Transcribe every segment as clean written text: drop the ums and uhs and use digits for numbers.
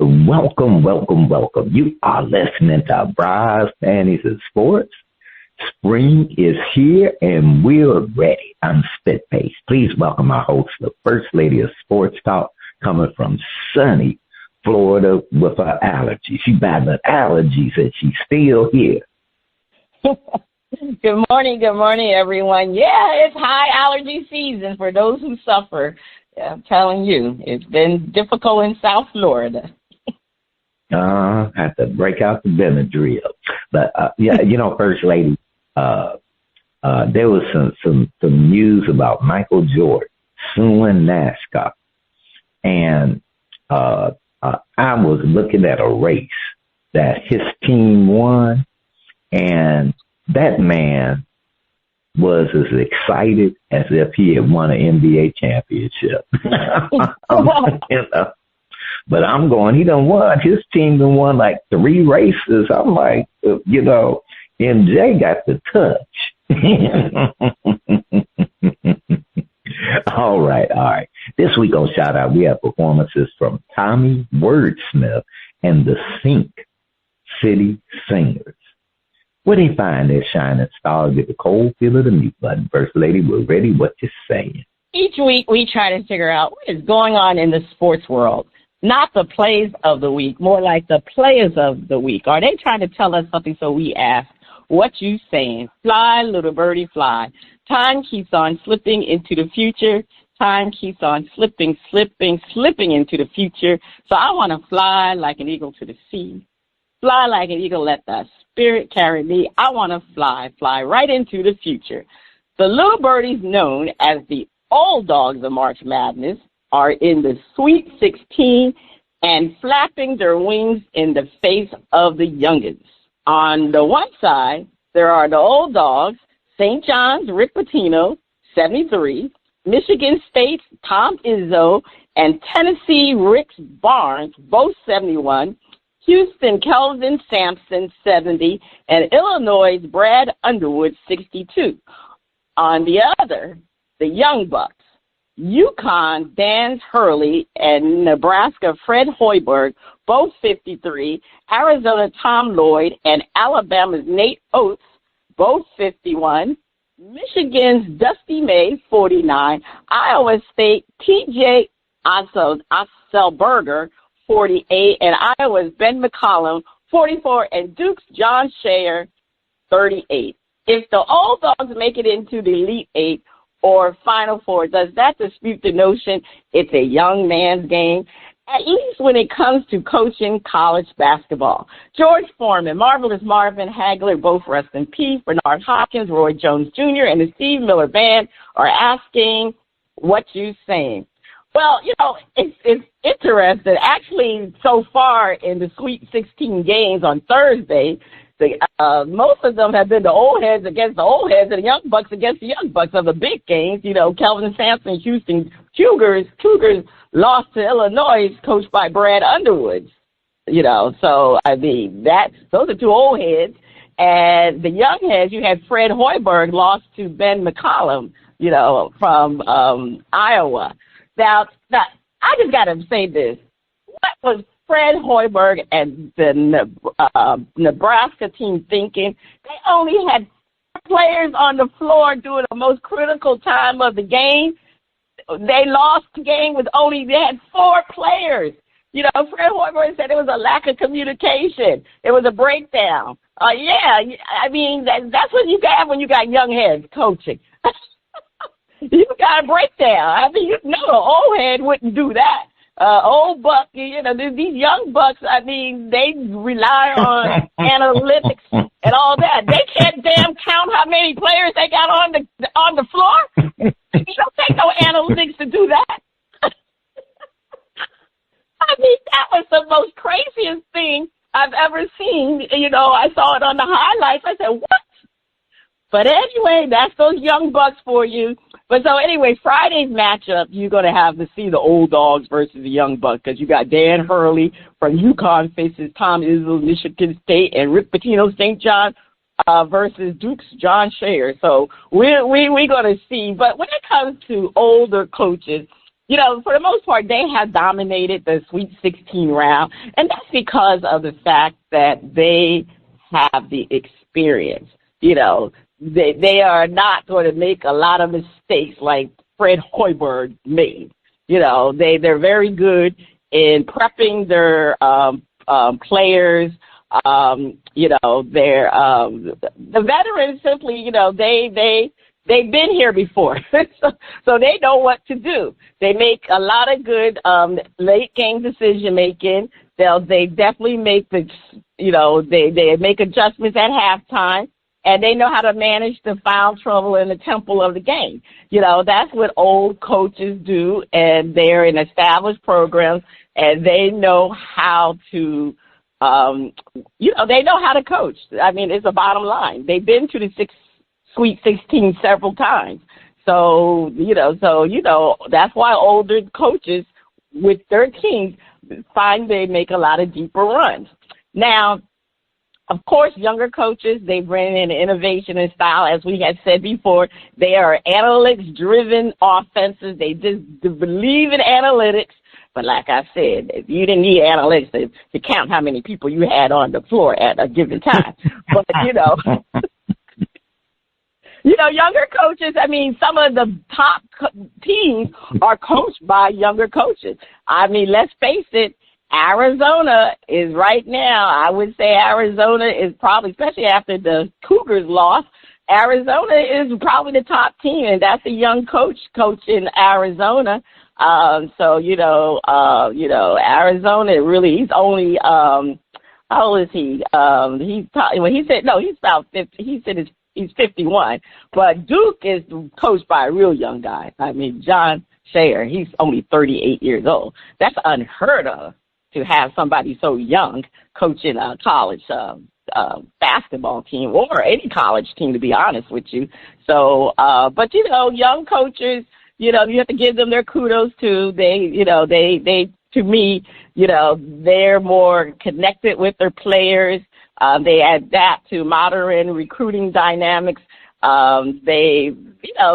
Welcome, welcome, welcome. You are listening to Panties and Sports. Spring is here and we're ready. I'm Spitface. Please welcome our host, the First Lady of Sports Talk, coming from sunny Florida with her allergies. She battling allergies and she's still here. Good morning, everyone. Yeah, it's high allergy season for those who suffer. Yeah, I'm telling you, it's been difficult in South Florida. I have to break out the Benadryl. But, First Lady, there was some news about Michael Jordan suing NASCAR. And I was looking at a race that his team won, and that man was as excited as if he had won an NBA championship. But I'm going, he done won. His team done won like 3 races. I'm like, MJ got the touch. All right. This week on Shout Out, we have performances from Tommy Wordsmith and the Sink City Singers. Where they find their shining stars with the cold feel of the mute button. First Lady, we're ready. What you saying? Each week we try to figure out what is going on in the sports world. Not the plays of the week, more like the players of the week. Are they trying to tell us something? So we ask, what you saying? Fly, little birdie, fly. Time keeps on slipping into the future. Time keeps on slipping into the future. So I want to fly like an eagle to the sea. Fly like an eagle, let the spirit carry me. I want to fly right into the future. The little birdies known as the old dogs of March Madness are in the Sweet 16 and flapping their wings in the face of the youngins. On the one side, there are the old dogs, St. John's Rick Pitino, 73, Michigan State's Tom Izzo, and Tennessee Rick Barnes, both 71, Houston Kelvin Sampson, 70, and Illinois' Brad Underwood, 62. On the other, the Young Bucks, UConn Dan Hurley and Nebraska Fred Hoiberg, both 53, Arizona Tom Lloyd and Alabama's Nate Oates, both 51, Michigan's Dusty May, 49, Iowa State TJ Otzelberger, 48, and Iowa's Ben McCollum, 44, and Duke's John Shayer, 38. If the old dogs make it into the Elite Eight or Final Four, does that dispute the notion it's a young man's game? At least when it comes to coaching college basketball. George Foreman, Marvelous Marvin Hagler, both rest in peace, Bernard Hopkins, Roy Jones Jr., and the Steve Miller Band are asking, what you saying? Well, it's interesting. Actually, so far in the Sweet 16 games on Thursday, most of them have been the old heads against the old heads and the young bucks against the young bucks of the big games. Kelvin Sampson, Houston Cougars lost to Illinois, coached by Brad Underwood. So I mean those are 2 old heads, and the young heads. You had Fred Hoiberg lost to Ben McCollum, from Iowa. Now, I just got to say this. What was Fred Hoiberg and the Nebraska team thinking? They only had 4 players on the floor during the most critical time of the game. They lost the game they had 4 players. Fred Hoiberg said it was a lack of communication. It was a breakdown. I mean, that's what you got when you got young heads coaching. You got a breakdown. I mean, an old head wouldn't do that. Old buck, these young bucks, I mean, they rely on analytics and all that. They can't damn count how many players they got on the floor. You don't take no analytics to do that. I mean, that was the most craziest thing I've ever seen. I saw it on the highlights. I said, what? But anyway, that's those young bucks for you. But so anyway, Friday's matchup, you're going to have to see the old dogs versus the young bucks, because you got Dan Hurley from UConn faces Tom Izzo, Michigan State, and Rick Pitino, St. John versus Duke's John Shayer. So we're going to see. But when it comes to older coaches, for the most part, they have dominated the Sweet 16 round, and that's because of the fact that they have the experience. They are not going to make a lot of mistakes like Fred Hoiberg made. They're very good in prepping their players. They're the veterans simply, they've been here before, so they know what to do. They make a lot of good late game decision making. They definitely make they make adjustments at halftime, and they know how to manage the foul trouble and the tempo of the game. That's what old coaches do, and they're in established programs, and they know how to. They know how to coach. I mean, it's a bottom line. They've been to the Sweet 16 several times. So that's why older coaches with their teams find they make a lot of deeper runs. Now, of course, younger coaches, they bring in innovation and style. As we had said before, they are analytics-driven offenses. They just believe in analytics. But like I said, if you didn't need analytics to count how many people you had on the floor at a given time. But, younger coaches, I mean, some of the top teams are coached by younger coaches. I mean, let's face it, Arizona is right now, I would say Arizona is probably, especially after the Cougars lost, Arizona is probably the top team, and that's a young coach in Arizona. Arizona really, he's only, how old is he? He's about 50, he said he's 51, but Duke is coached by a real young guy. I mean, John Shayer, he's only 38 years old. That's unheard of to have somebody so young coaching a college basketball team or any college team, to be honest with you. So, but young coaches, you have to give them their kudos too. They to me, they're more connected with their players. They adapt to modern recruiting dynamics. They,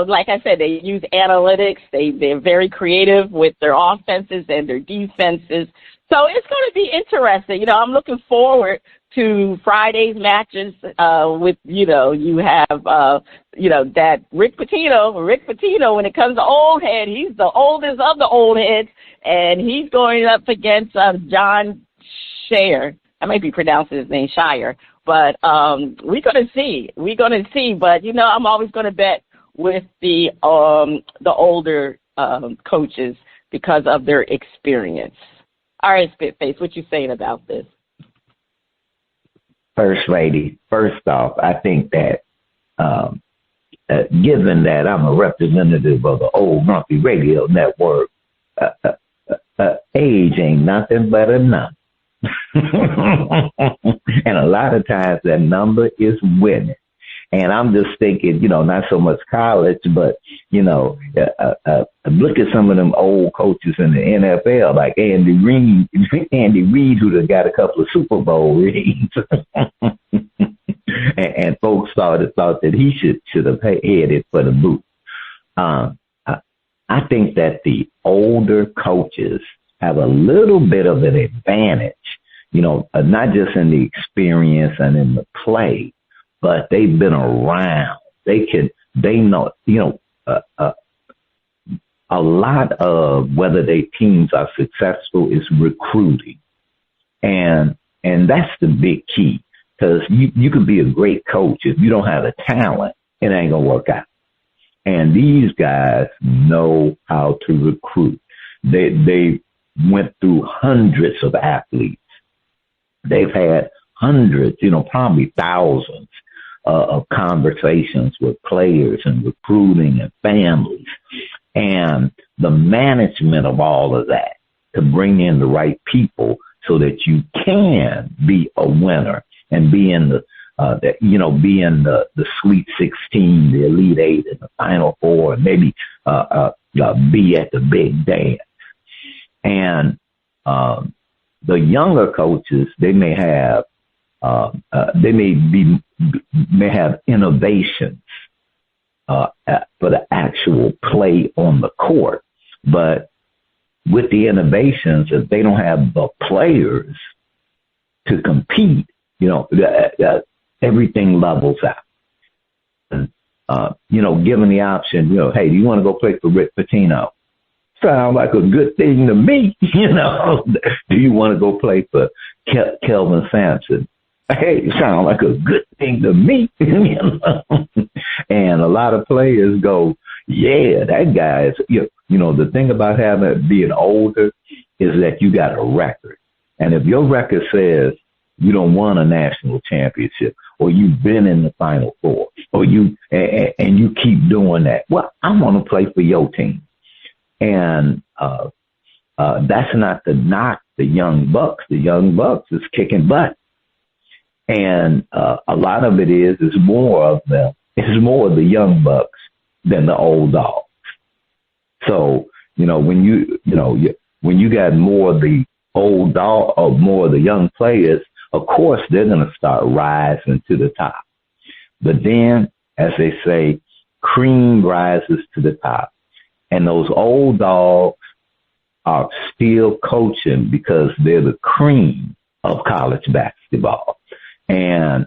like I said, they use analytics. They're very creative with their offenses and their defenses. So it's going to be interesting. I'm looking forward to Friday's matches with, you have, that Rick Pitino, when it comes to old head, he's the oldest of the old heads, and he's going up against John Shayer. I might be pronouncing his name Shire, but we're going to see. But, I'm always going to bet with the older coaches because of their experience. All right, Spitface, what you saying about this? First lady, first off, I think that given that I'm a representative of the old Grumpy Radio Network, age ain't nothing but a number. And a lot of times that number is winning. And I'm just thinking, not so much college, but, look at some of them old coaches in the NFL, like Andy Reid, who done got a couple of Super Bowl rings. and folks thought that he should have headed for the boot. I think that the older coaches have a little bit of an advantage, not just in the experience and in the play, but they've been around. They know, a lot of whether their teams are successful is recruiting. And that's the big key, because you could be a great coach. If you don't have the talent, it ain't going to work out. And these guys know how to recruit. They went through hundreds of athletes. They've had hundreds, probably thousands of conversations with players and recruiting and families, and the management of all of that to bring in the right people so that you can be a winner and be in the Sweet 16, the Elite Eight, and the Final Four, and maybe be at the big dance. And the younger coaches, they may have may have innovations for the actual play on the court, but with the innovations, if they don't have the players to compete, everything levels out. And, given the option, hey, do you want to go play for Rick Pitino? Sound like a good thing to me, Do you want to go play for Kelvin Sampson? Hey, sound like a good thing to me, And a lot of players go, yeah, that guy is, the thing about being older is that you got a record. And if your record says you don't won a national championship, or you've been in the Final Four, or and you keep doing that, well, I want to play for your team. And that's not to knock the Young Bucks. The Young Bucks is kicking butt. And a lot of it is more of them. It's more of the Young Bucks than the old dogs. So, when you got more of the old dog or more of the young players, of course, they're going to start rising to the top. But then, as they say, cream rises to the top. And those old dogs are still coaching because they're the cream of college basketball. And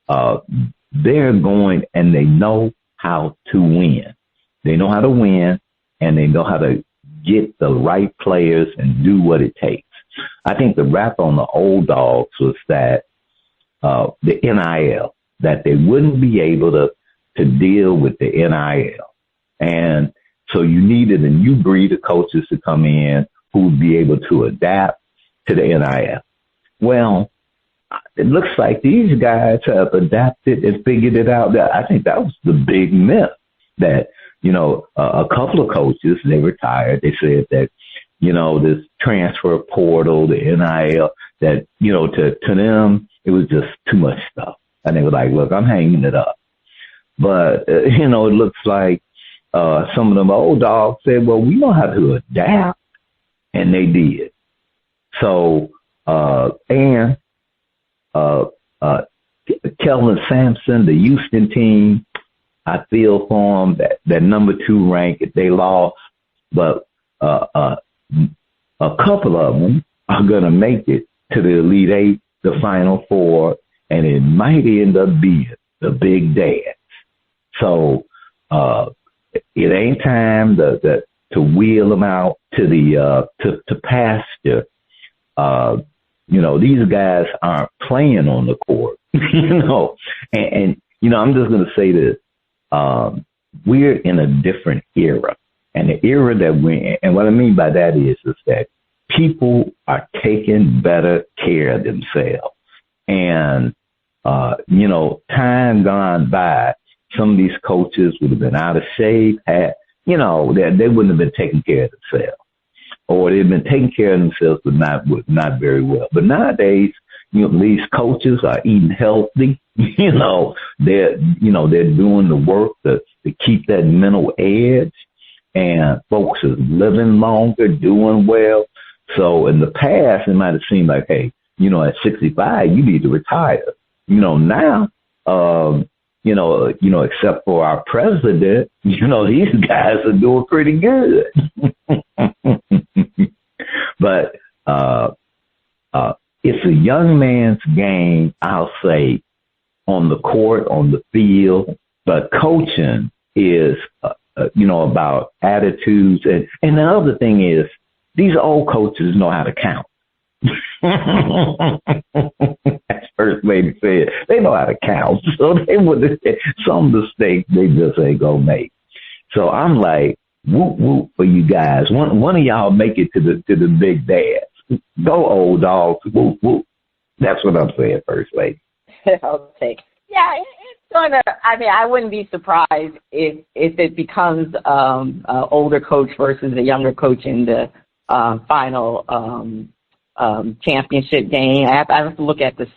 they're going and they know how to win. They know how to win, and they know how to get the right players and do what it takes. I think the rap on the old dogs was that the NIL, that they wouldn't be able to deal with the NIL. And so you needed a new breed of coaches to come in who would be able to adapt to the NIL. Well, it looks like these guys have adapted and figured it out. I think that was the big myth that, a couple of coaches, they retired. They said that, this transfer portal, the NIL, that, to them, it was just too much stuff. And they were like, look, I'm hanging it up. But, it looks like some of them old dogs said, well, we know how to adapt. And they did. So, Kelvin Sampson, the Houston team, I feel for them, that number 2 rank, if they lost, but a couple of them are going to make it to the Elite Eight, the Final Four, and it might end up being the big dance. So it ain't time to wheel them out to the to pasture. These guys aren't playing on the court, and I'm just going to say this. We're in a different era, and the era that we're in, and what I mean by that is that people are taking better care of themselves. And, time gone by, some of these coaches would have been out of shape, they wouldn't have been taking care of themselves. Or they've been taking care of themselves, but not very well. But nowadays, these coaches are eating healthy. They're doing the work to keep that mental edge, and folks are living longer, doing well. So in the past, it might have seemed like, hey, at 65, you need to retire. Now, except for our president, these guys are doing pretty good. But it's a young man's game, I'll say, on the court, on the field. But coaching is, about attitudes. And the other thing is, these old coaches know how to count. As First Lady said, they know how to count. So they would some mistakes they just ain't gonna make. So I'm like, whoop whoop for you guys. One of y'all make it to the big dance. Go old dogs, whoop whoop. That's what I'm saying, First Lady. Okay. Yeah, it's gonna. I mean, I wouldn't be surprised if it becomes older coach versus a younger coach in the final championship game. I have to look at the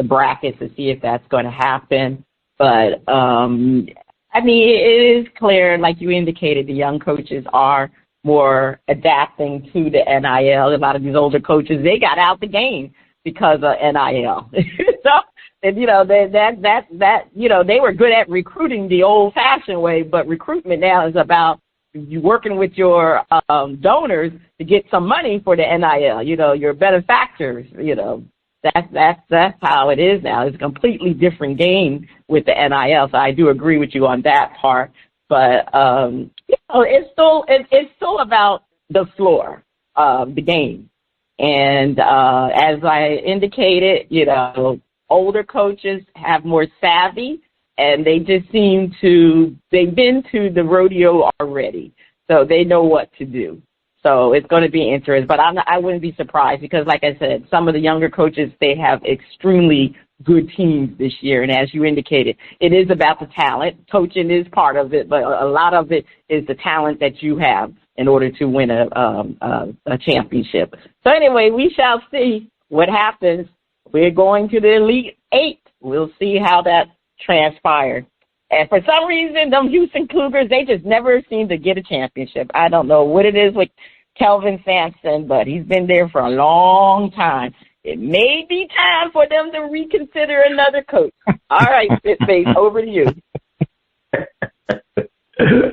brackets to see if that's going to happen. But I mean, it is clear, like you indicated, the young coaches are more adapting to the NIL. A lot of these older coaches, they got out the game because of NIL. So, and, they were good at recruiting the old-fashioned way, but recruitment now is about you working with your donors to get some money for the NIL, your benefactors, That's how it is now. It's a completely different game with the NIL. So I do agree with you on that part. But it's still about the floor, the game. And as I indicated, older coaches have more savvy, and they just they've been to the rodeo already, so they know what to do. So it's going to be interesting, but I wouldn't be surprised because, like I said, some of the younger coaches, they have extremely good teams this year. And as you indicated, it is about the talent. Coaching is part of it, but a lot of it is the talent that you have in order to win a championship. So anyway, we shall see what happens. We're going to the Elite Eight. We'll see how that transpires. And for some reason, them Houston Cougars, they just never seem to get a championship. I don't know what it is with Kelvin Sampson, but he's been there for a long time. It may be time for them to reconsider another coach. All right, Spitface, over to you.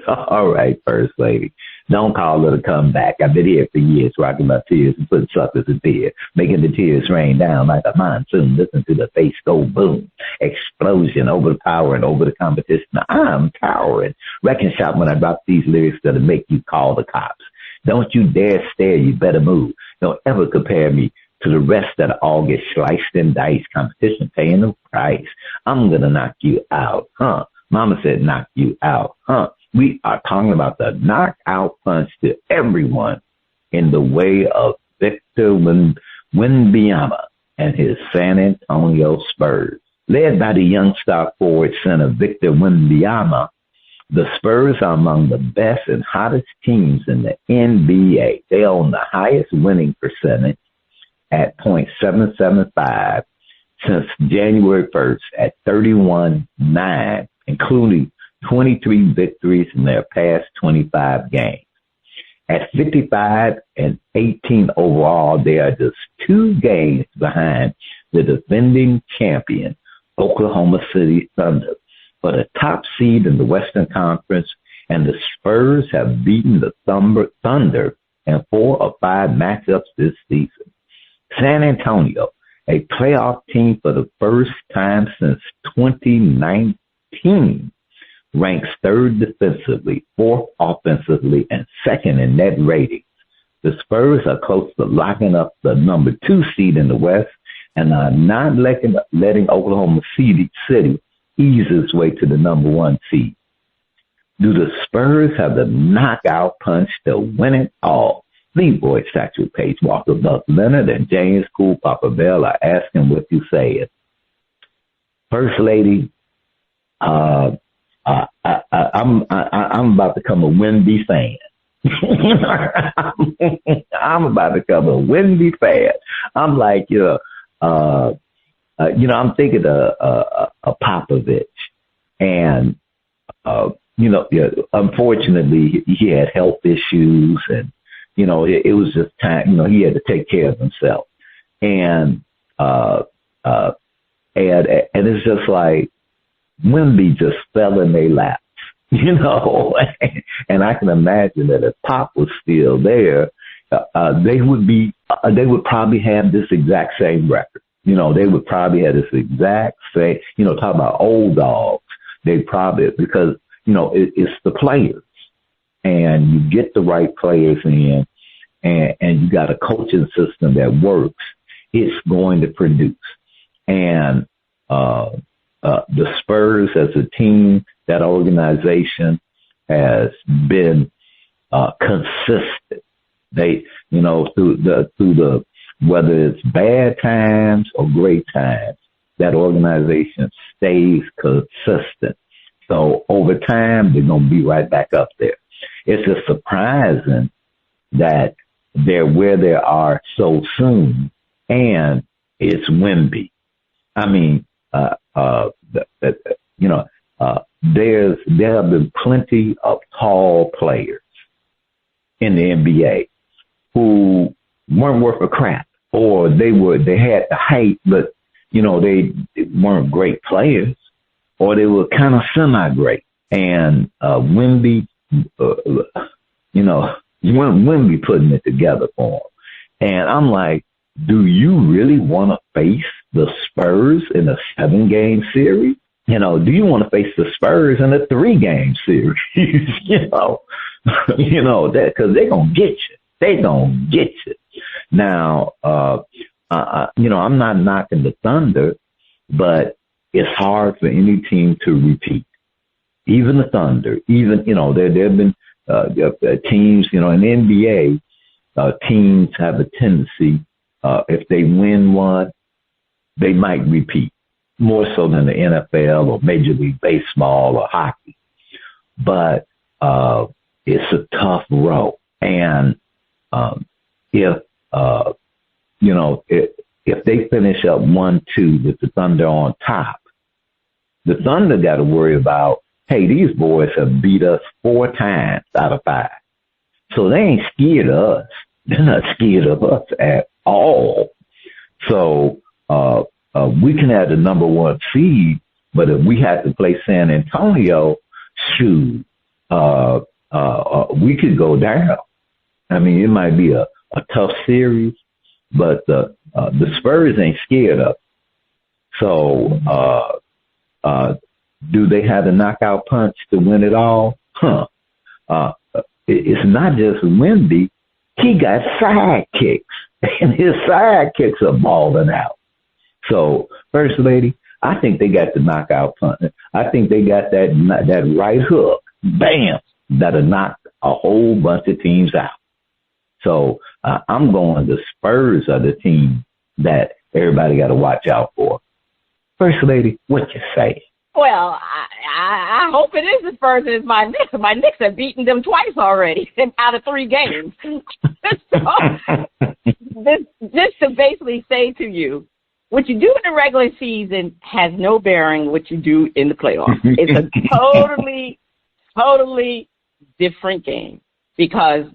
All right, First Lady. Don't call it a comeback. I've been here for years, rocking my tears and putting suckers in tears, making the tears rain down like a monsoon. Listen to the face go boom. Explosion, overpowering, over the competition. I'm towering. Wrecking shop when I drop these lyrics that'll make you call the cops. Don't you dare stare, you better move. Don't ever compare me to the rest that all get sliced and diced. Competition paying the price. I'm gonna knock you out, huh? Mama said knock you out, huh? We are talking about the knockout punch to everyone in the way of Victor Wembanyama and his San Antonio Spurs. Led by the young star forward center Victor Wembanyama, the Spurs are among the best and hottest teams in the NBA. They own the highest winning percentage at .775 since January 1st at 31-9, including 23 victories in their past 25 games. At 55-18 overall, they are just 2 games behind the defending champion, Oklahoma City Thunder, for the top seed in the Western Conference, and the Spurs have beaten the Thunder in 4 of 5 matchups this season. San Antonio, a playoff team for the first time since 2019, ranks 3rd defensively, 4th offensively, and 2nd in net ratings. The Spurs are close to locking up the number 2 seed in the West and are not letting Oklahoma City ease its way to the number 1 seed. Do the Spurs have the knockout punch to win it all? Lead boy statue Paige Walker, Buck Leonard, and James Cool Papa Bell are asking what you say. First Lady, I'm about to become a Wemby fan. I'm about to become a Wemby fan. I'm like, I'm thinking of Popovich, and unfortunately he had health issues, and it was just time. He had to take care of himself, and it's just like Wemby just fell in their laps, and I can imagine that if Pop was still there, they would probably have this exact same record. They would probably have this exact same, talk about old dogs. They probably, because, it's the players, and you get the right players in, and you got a coaching system that works, it's going to produce. And, the Spurs as a team, that organization has been consistent. They, through the whether it's bad times or great times, that organization stays consistent. So over time, they're going to be right back up there. It's just surprising that they're where they are so soon, and it's Wemby. I mean, there have been plenty of tall players in the NBA who weren't worth a crap, or they had the height, but they weren't great players, or they were kind of semi-great. And Wemby you know, Wemby putting it together for him. And I'm like, do you really want to face the Spurs in a 7-game series? You know, do you want to face the Spurs in a 3-game series? you know that because they're gonna get you. They gonna get you. Now, I'm not knocking the Thunder, but it's hard for any team to repeat. Even the Thunder, there have been teams, in the NBA, teams have a tendency, if they win one, they might repeat, more so than the NFL or Major League Baseball or hockey. But it's a tough road. And if they finish up 1-2 with the Thunder on top, the Thunder got to worry about, hey, these boys have beat us 4 times out of 5. So they ain't scared of us. They're not scared of us at all. So we can have the number 1 seed, but if we had to play San Antonio, shoot, we could go down. I mean, it might be a tough series, but the Spurs ain't scared of it. So do they have the knockout punch to win it all? It's not just Wemby. He got sidekicks, and his sidekicks are balling out. So, First Lady, I think they got the knockout punch. I think they got that right hook, bam, that'll knock a whole bunch of teams out. So I'm going the Spurs are the team that everybody got to watch out for. First Lady, what you say? Well, I hope it is the Spurs and it's my Knicks. My Knicks have beaten them twice already out of 3 games. Just to basically say to you, what you do in the regular season has no bearing what you do in the playoffs. It's a totally different game because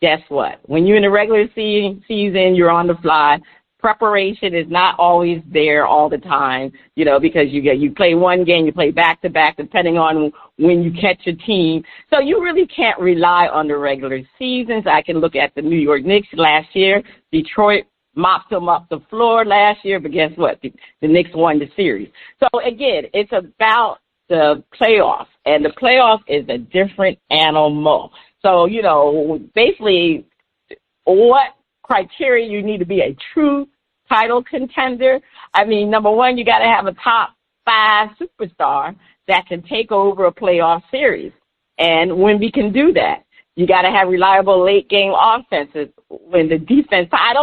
guess what? When you're in the regular season, you're on the fly. Preparation is not always there all the time, because you play one game, you play back-to-back, depending on when you catch a team. So you really can't rely on the regular seasons. I can look at the New York Knicks last year. Detroit mopped them up the floor last year, but guess what? The Knicks won the series. So, again, it's about the playoffs, and the playoff is a different animal. So, basically what criteria you need to be a true title contender. I mean, number one, you got to have a top 5 superstar that can take over a playoff series. And Wemby can do that. You got to have reliable late game offenses when the defense. I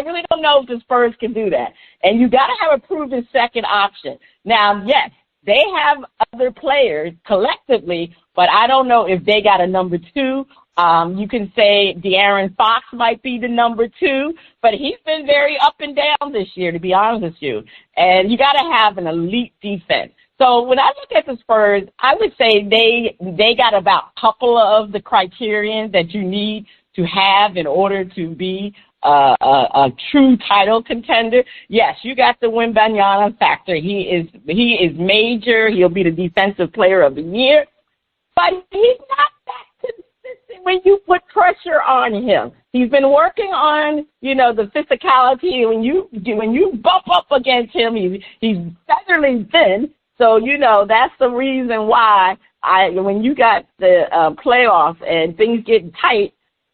really don't know if the Spurs can do that. And you got to have a proven second option. Now, yes, they have other players collectively, but I don't know if they got a number 2. You can say De'Aaron Fox might be the number 2, but he's been very up and down this year, to be honest with you. And you got to have an elite defense. So when I look at the Spurs, I would say they got about a couple of the criterion that you need to have in order to be a true title contender. Yes, you got the Wembanyama factor. He is major. He'll be the defensive player of the year, but he's not that consistent when you put pressure on him. He's been working on, the physicality. When you bump up against him, he's featherly thin. So, that's the reason why when you got the playoffs and things get tight,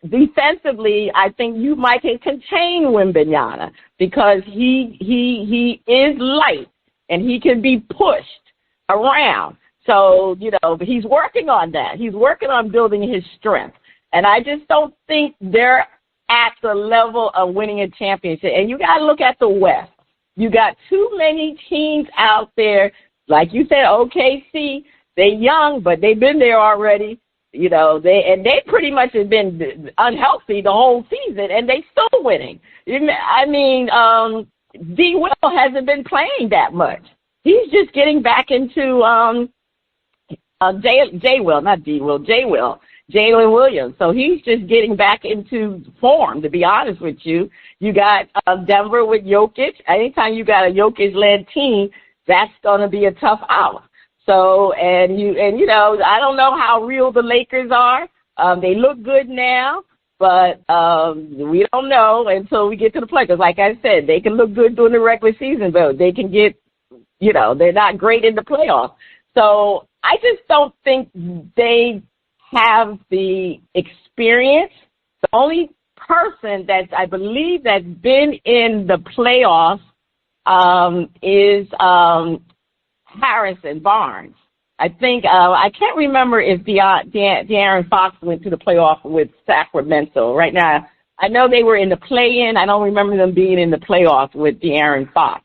defensively, I think you might can contain Wembanyama because he is light and he can be pushed around. So, he's working on that. He's working on building his strength. And I just don't think they're at the level of winning a championship. And you got to look at the West. You got too many teams out there. Like you said, OKC, they're young, but they've been there already. They pretty much have been unhealthy the whole season, and they still winning. I mean, D. Will hasn't been playing that much. He's just getting back into Jalen Williams. So he's just getting back into form, to be honest with you. You got Denver with Jokic. Anytime you got a Jokic-led team, that's going to be a tough hour. So, and you know, I don't know how real the Lakers are. They look good now, but we don't know until we get to the play. Because like I said, they can look good during the regular season, but they can get, you know, they're not great in the playoffs. So I just don't think they have the experience. The only person that I believe that's been in the playoffs is Harrison Barnes. I think I can't remember if De'Aaron Fox went to the playoff with Sacramento. Right now, I know they were in the play-in. I don't remember them being in the playoffs with De'Aaron Fox.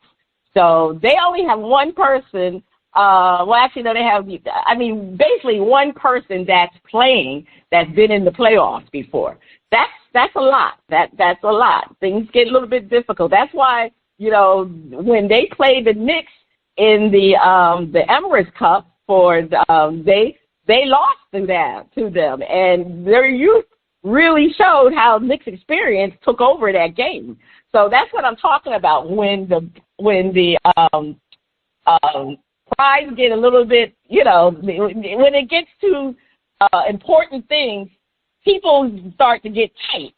So they only have one person. Well, actually, no, they have. I mean, basically one person that's playing that's been in the playoffs before. That's a lot. That's a lot. Things get a little bit difficult. That's why, you know, when they played the Knicks in the Emirates Cup, they lost to them, and their youth really showed how Knicks experience took over that game. So that's what I'm talking about when the prize get a little bit, you know, when it gets to important things, people start to get tight.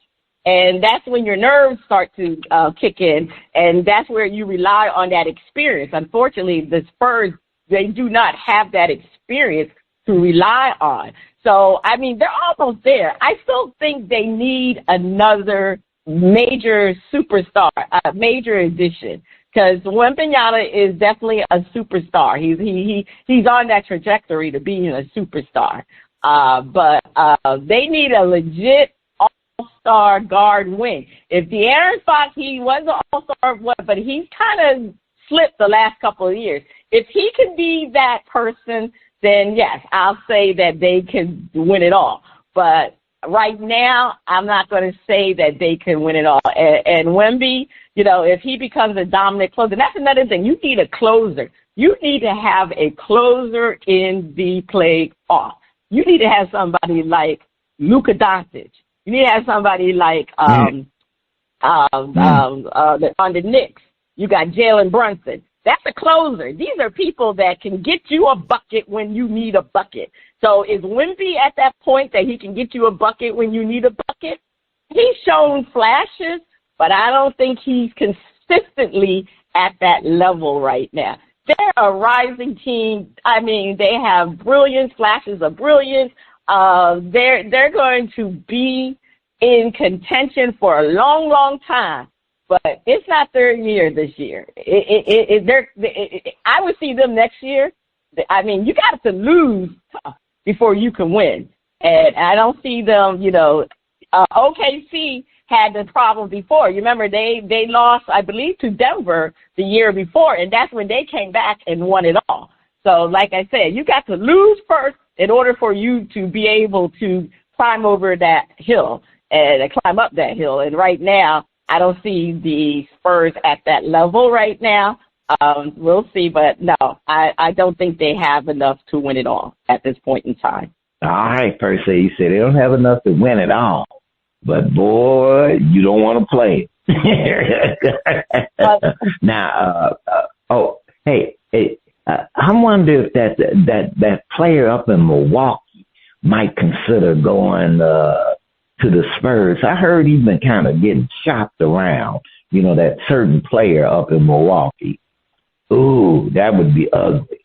And that's when your nerves start to kick in, and that's where you rely on that experience. Unfortunately, the Spurs, they do not have that experience to rely on. So, I mean, they're almost there. I still think they need another major superstar, a major addition, because Wembanyama is definitely a superstar. He's on that trajectory to being a superstar. But they need a legit all-star guard wing. If De'Aaron Fox, he was an all-star, but he's kind of slipped the last couple of years. If he can be that person, then yes, I'll say that they can win it all. But right now, I'm not going to say that they can win it all. And Wemby, you know, if he becomes a dominant closer, that's another thing. You need a closer. You need to have a closer in the playoffs. You need to have somebody like Luka Doncic. You need to have somebody like on the Knicks. You got Jalen Brunson. That's a closer. These are people that can get you a bucket when you need a bucket. So is Wemby at that point that he can get you a bucket when you need a bucket? He's shown flashes, but I don't think he's consistently at that level right now. They're a rising team. I mean, they have brilliance, flashes of brilliance. They're going to be in contention for a long, long time. But it's not their year this year. I would see them next year. I mean, you got to lose before you can win. And I don't see them, you know, OKC had the problem before. You remember they lost, I believe, to Denver the year before, and that's when they came back and won it all. So, like I said, you got to lose first in order for you to be able to climb over that hill and climb up that hill. And right now, I don't see the Spurs at that level right now. We'll see, but no, I don't think they have enough to win it all at this point in time. All right, per se, you said they don't have enough to win it all. But, boy, you don't want to play. Now, I wonder if that player up in Milwaukee might consider going to the Spurs. I heard he's been kind of getting shopped around, you know, that certain player up in Milwaukee. Ooh, that would be ugly.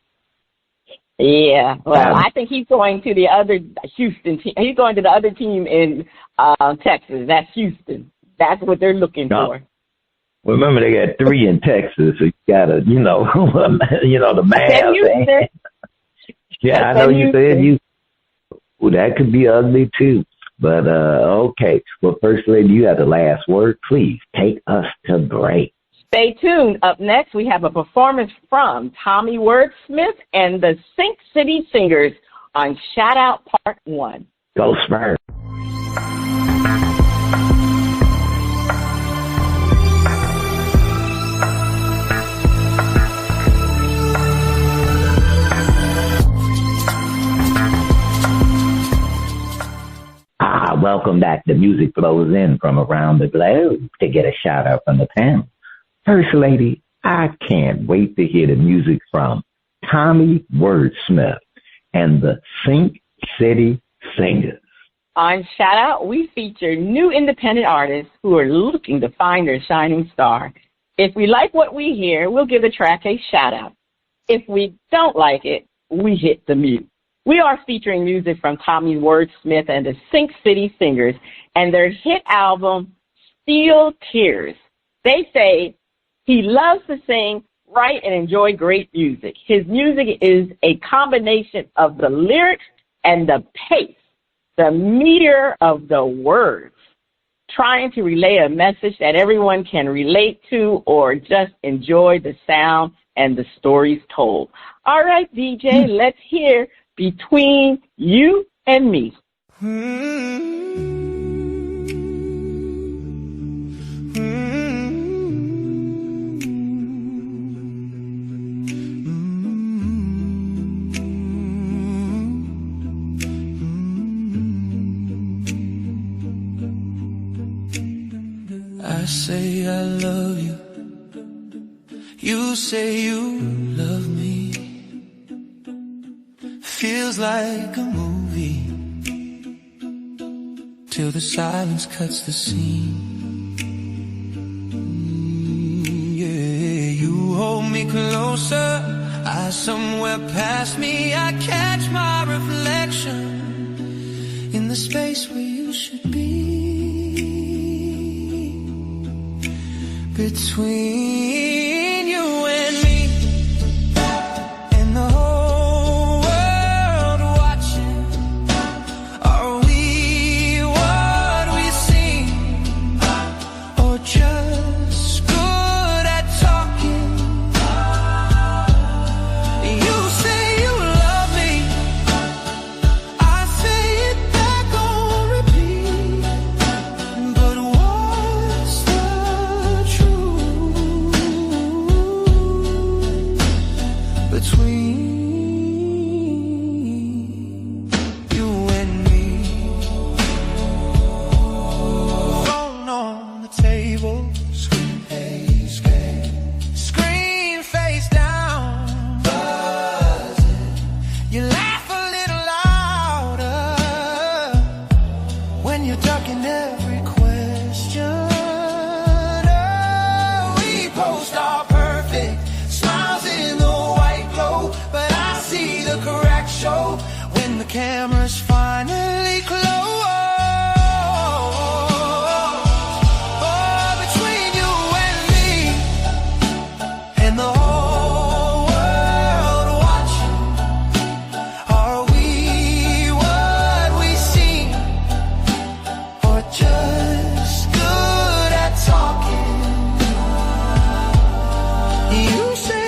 Yeah, well, I think he's going to the other Houston team. He's going to the other team in Texas. That's Houston. That's what they're looking for. Well, remember, they got 3 in Texas, so you got to, you know, the math. Yeah, I know you said Houston. Well, that could be ugly, too. But, okay. Well, First Lady, you have the last word. Please take us to break. Stay tuned. Up next, we have a performance from Tommy Wordsmith and the Sink City Singers on Shout Out Part 1. Go Spurs. Welcome back. The music flows in from around the globe to get a shout out from the panel. First Lady, I can't wait to hear the music from Tommy Wordsmith and the Sink City Singers. On Shout Out, we feature new independent artists who are looking to find their shining star. If we like what we hear, we'll give the track a shout out. If we don't like it, we hit the mute. We are featuring music from Tommy Wordsmith and the Sink City Singers and their hit album, Steel Tears. They say he loves to sing, write, and enjoy great music. His music is a combination of the lyrics and the pace, the meter of the words, trying to relay a message that everyone can relate to or just enjoy the sound and the stories told. All right, DJ, let's hear Between You and Me. I say I love you, you say you love me. Feels like a movie till the silence cuts the scene. Yeah, you hold me closer, eyes somewhere past me. I catch my reflection in the space where you should be. Between you and me, and the whole world watching, are we what we seem, or just good at talking? You say you love me, I say it back on repeat, but what's the between you and me? Phone on the table, screen face down, buzzing. You laugh a little louder when you're ducking every question. Oh, we post our perfect smiles in the but I see the correct show when the cameras finally close. Oh, between you and me, and the whole world watching, are we what we seem, or just good at talking? You say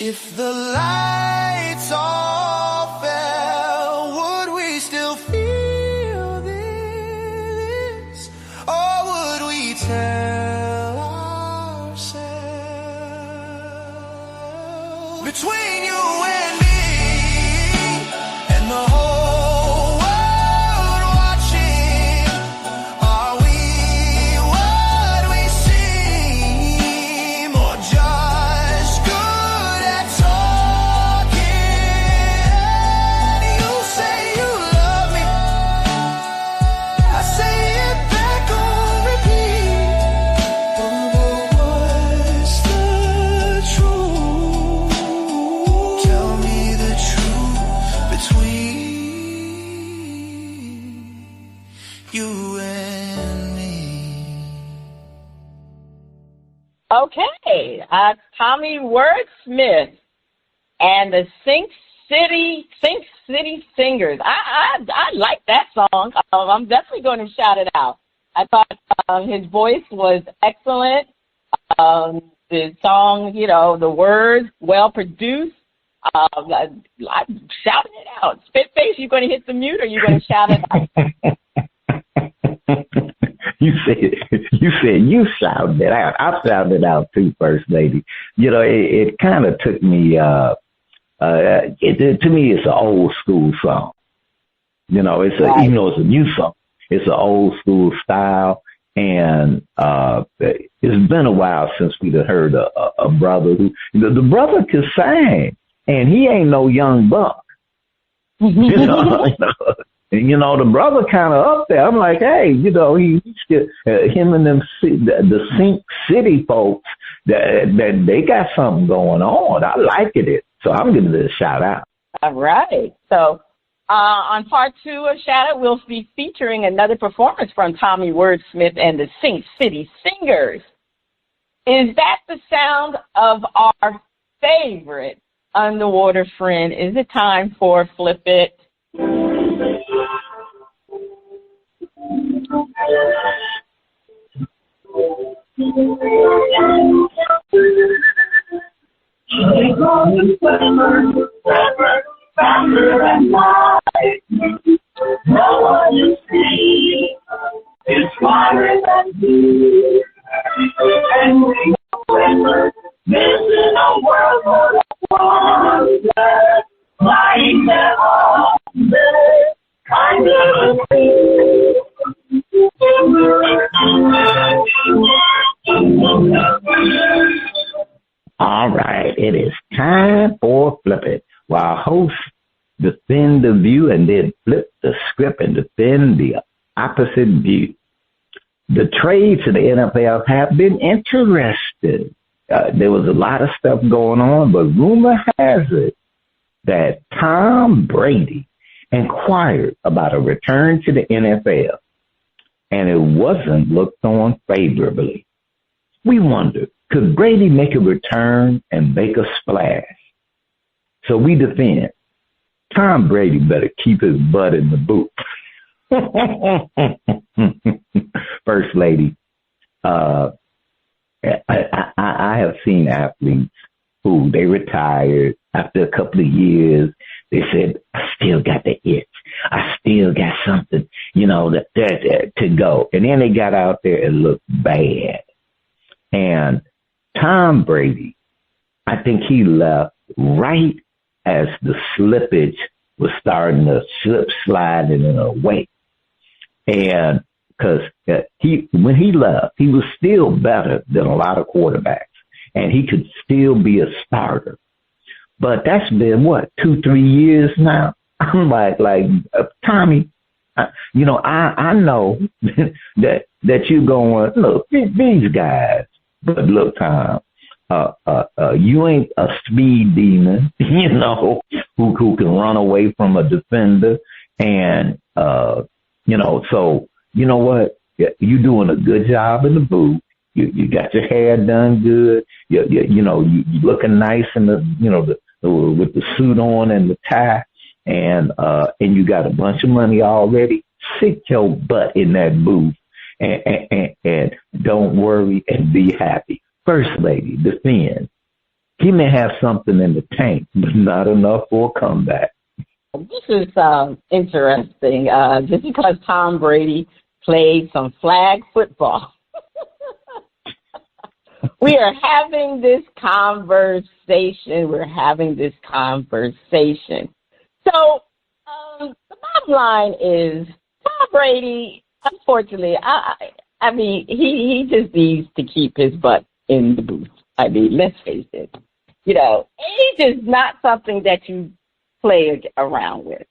if the lights all fell, would we still feel this? Or would we tell ourselves? Between you and me, and the whole world watching, are we what we seem, or just good at talking? You say you love me, I say it back on repeat, but what's the truth? Tell me the truth between you and me. Okay, Tommy Wordsmith and the Sink City Singers. I like that song. I'm definitely going to shout it out. I thought his voice was excellent. The song, the words, well produced. I'm shouting it out. Spitface, you going to hit the mute or you going to shout it out? You said you shouted it out. I shouted it out too, First Lady. You know, it kind of took me. To me, it's an old school song. You know, it's right. Even though it's a new song, it's an old school style. And it's been a while since we'd heard a brother who the brother could sing, and he ain't no young buck. You know, the brother kind of up there. I'm like, hey, you know, he still, him and them the Sink City folks that they got something going on. I like it. So I'm giving it a shout out. All right. So on part 2 of Shout Out, we'll be featuring another performance from Tommy Wordsmith and the Sink City Singers. Is that the sound of our favorite underwater friend? Is it time for Flip It? No one you see is smarter than you. And we are missing a world full of wonders, lying there on the kind of a thing. All right, it is time for Flip It, while hosts defend the view and then flip the script and defend the opposite view. The trades in the NFL have been interesting. There was a lot of stuff going on, but rumor has it that Tom Brady inquired about a return to the NFL, and it wasn't looked on favorably. We wondered, could Brady make a return and make a splash? So we defend. Tom Brady better keep his butt in the booth. First Lady, I have seen athletes who they retired after a couple of years. They said, I still got the itch. I still got something, you know, to go. And then they got out there and looked bad. And Tom Brady, I think he left right as the slippage was starting to slide in a way. And because when he left, he was still better than a lot of quarterbacks, and he could still be a starter. But that's been, 2-3 years now? I'm like Tommy, you know, I know that you're going, look, these guys, but look, Tom, you ain't a speed demon, you know, who can run away from a defender. And, you know, so, you know what? You're doing a good job in the booth. You got your hair done good. You know, you looking nice in the, you know, with the suit on and the tie. And you got a bunch of money already. Sit your butt in that booth and don't worry and be happy. First Lady, defend. He may have something in the tank, but not enough for a comeback. This is interesting. Just because Tom Brady played some flag football, we are having this conversation. So the bottom line is Tom Brady, unfortunately, I mean, he just needs to keep his butt in the booth. I mean, let's face it. You know, age is not something that you play around with.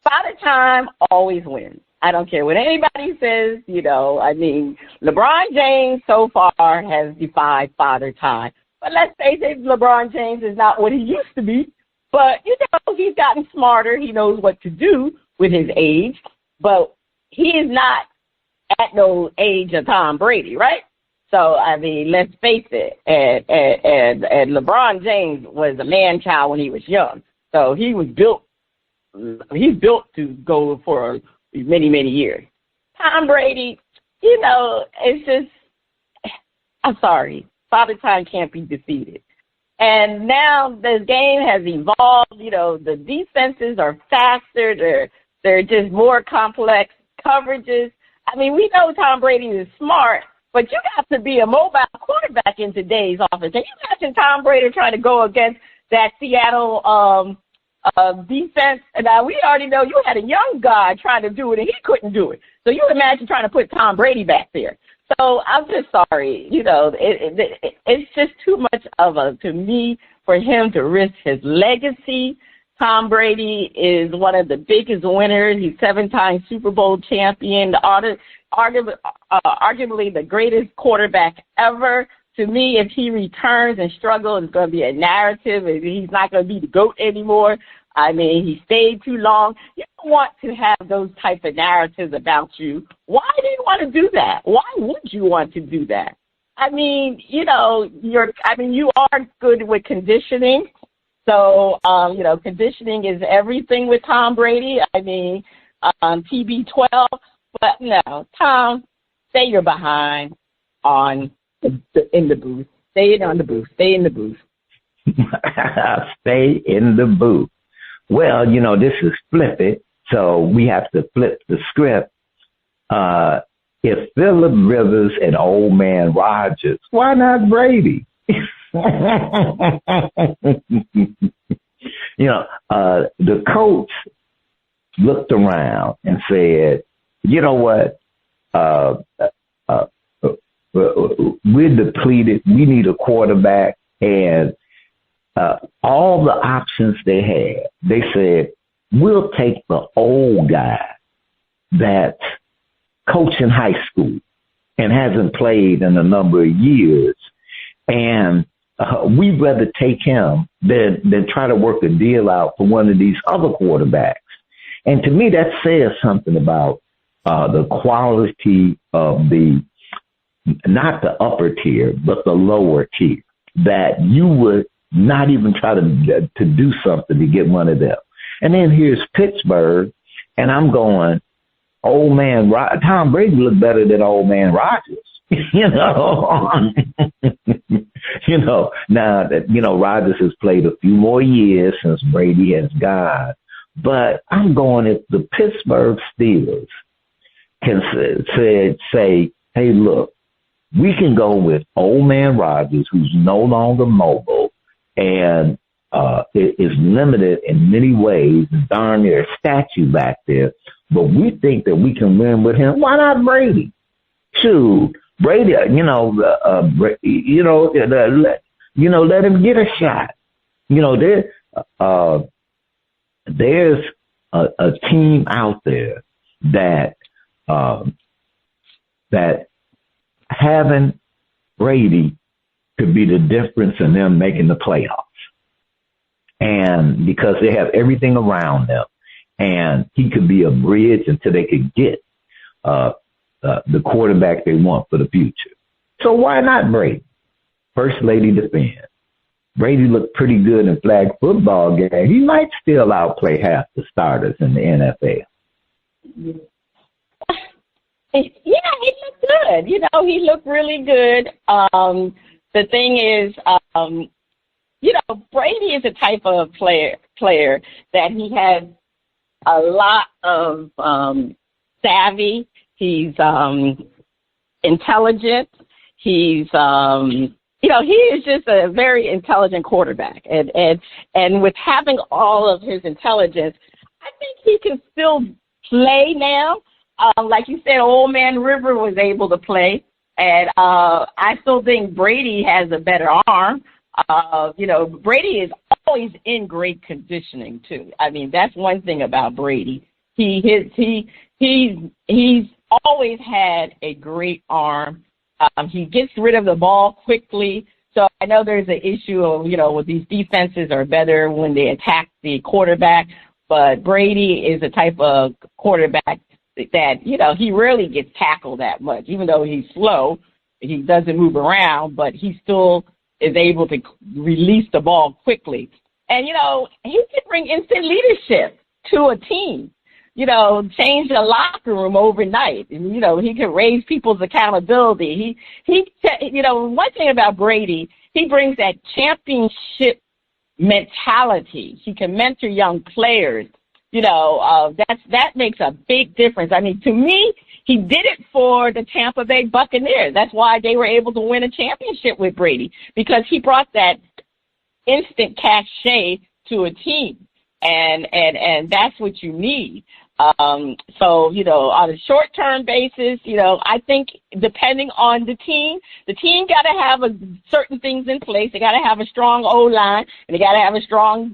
Father time always wins. I don't care what anybody says, you know. I mean, LeBron James so far has defied father time. But let's face it, LeBron James is not what he used to be. But, you know, he's gotten smarter. He knows what to do with his age. But he is not at no age of Tom Brady, right? So, I mean, let's face it. And LeBron James was a man-child when he was young. So he's built to go for many, many years. Tom Brady, you know, it's just, I'm sorry. Father time can't be defeated. And now the game has evolved. You know, the defenses are faster. They're just more complex coverages. I mean, we know Tom Brady is smart, but you got to be a mobile quarterback in today's offense. Can you imagine Tom Brady trying to go against that Seattle defense? Now, we already know you had a young guy trying to do it, and he couldn't do it. So you imagine trying to put Tom Brady back there. So I'm just sorry. You know, it's just too much to me, for him to risk his legacy. Tom Brady is one of the biggest winners. He's 7-time Super Bowl champion, arguably the greatest quarterback ever. To me, if he returns and struggles, it's going to be a narrative. He's not going to be the GOAT anymore. I mean, he stayed too long. You don't want to have those type of narratives about you. Why do you want to do that? Why would you want to do that? I mean, you know, you are good with conditioning. So, you know, conditioning is everything with Tom Brady. I mean, TB12. But no, Tom, stay your behind in the booth. Stay in the booth. Stay in the booth. Stay in the booth. Well, you know, this is Flip It, so we have to flip the script. If Phillip Rivers and Old Man Rodgers, why not Brady? You know, the coach looked around and said, you know what, we're depleted. We need a quarterback. And all the options they had, they said, we'll take the old guy that's coaching high school and hasn't played in a number of years. And we'd rather take him than try to work a deal out for one of these other quarterbacks. And to me, that says something about the quality of not the upper tier, but the lower tier, that you would not even try to do something to get one of them. And then here's Pittsburgh, and I'm going, Old Man Tom Brady looked better than Old Man Rodgers. You know, now that, you know, Rodgers has played a few more years since Brady has gone. But I'm going, if the Pittsburgh Steelers can say, hey, look, we can go with Old Man Rodgers, who's no longer mobile and is limited in many ways, darn near a statue back there, but we think that we can win with him. Why not Brady? Shoot, Brady, let him get a shot. You know, there's a team out there that having Brady could be the difference in them making the playoffs. And because they have everything around them, and he could be a bridge until they could get the quarterback they want for the future. So why not Brady? First lady defense. Brady looked pretty good in flag football game. He might still outplay half the starters in the NFL. Yeah, he looked good. You know, he looked really good. The thing is, you know, Brady is a type of player that he has a lot of savvy. He's intelligent. He's you know, he is just a very intelligent quarterback. And with having all of his intelligence, I think he can still play now. Like you said, Old Man River was able to play. And I still think Brady has a better arm. You know, Brady is always in great conditioning, too. I mean, that's one thing about Brady. He's always had a great arm. He gets rid of the ball quickly. So I know there's an issue of, you know, with these defenses are better when they attack the quarterback. But Brady is a type of quarterback that, you know, he rarely gets tackled that much. Even though he's slow, he doesn't move around, but he still is able to release the ball quickly. And, you know, he can bring instant leadership to a team. You know, change the locker room overnight. And, you know, he can raise people's accountability. He, you know, one thing about Brady he brings that championship mentality. He can mentor young players. That makes a big difference. I mean, to me, he did it for the Tampa Bay Buccaneers. That's why they were able to win a championship with Brady, because he brought that instant cachet to a team. And that's what you need. On a short-term basis, I think depending on the team got to have certain things in place. They got to have a strong O-line, and they got to have a strong